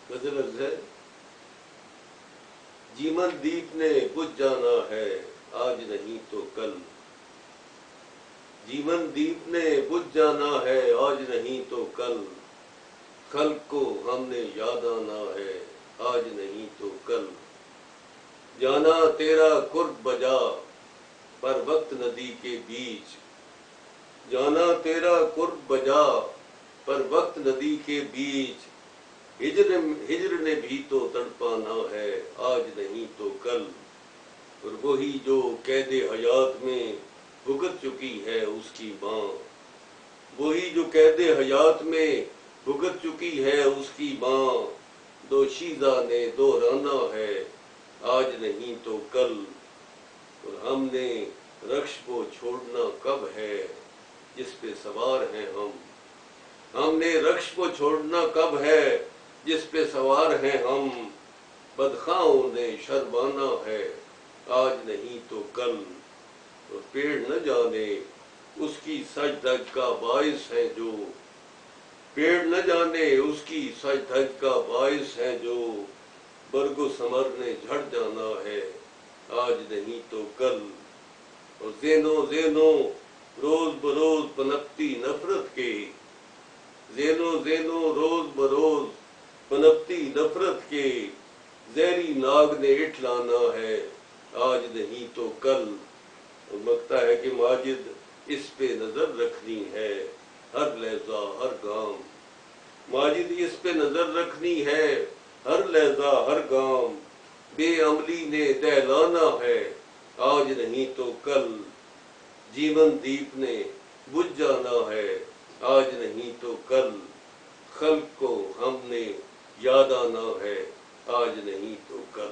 غزل عرض ہے، جیون دیپ نے بجھ جانا ہے آج نہیں تو کل، جیون دیپ نے بجھ جانا ہے آج نہیں تو کل، خلق کو ہم نے یاد آنا ہے آج نہیں تو کل، جانا تیرا قرب بجا پر وقت ندی کے بیچ، جانا تیرا قرب بجا پر وقت ندی کے بیچ، ہجر نے بھی تو تڑپانا ہے آج نہیں تو کل، اور وہی جو قید حیات میں بھگت چکی ہے اس کی ماں، وہی جو قید حیات میں بھگت چکی ہے اس کی ماں، دوشیزہ نے دہرانا ہے آج نہیں تو کل، اور ہم نے رخش کو چھوڑنا کب ہے جس پہ سوار ہیں ہم نے رخش کو چھوڑنا کب ہے جس پہ سوار ہیں ہم، بدخواہوں نے شرمانا ہے آج نہیں تو کل، اور پیڑ نہ جانے اس کی سج دھج کا باعث ہے جو، پیڑ نہ جانے اس کی سج دھج کا باعث ہے جو، برگ و ثمر نے جھڑ جانا ہے آج نہیں تو کل، اور زینوں روز بروز پنپتی نفرت کے، زینوں روز بروز پنپتی نفرت کے، زہری ناگ نے اٹھلانا ہے آج نہیں تو کل، اور لگتا ہے کہ ماجد اس پہ نظر رکھنی ہے ہر لحظہ ہر گام، ماجد اس پہ نظر رکھنی ہے ہر لحظہ ہر گام، بے عملی نے دہلانا ہے آج نہیں تو کل، جیون دیپ نے بجھ جانا ہے آج نہیں تو کل، خلق کو ہم نے یاد آنا ہے آج نہیں تو کل۔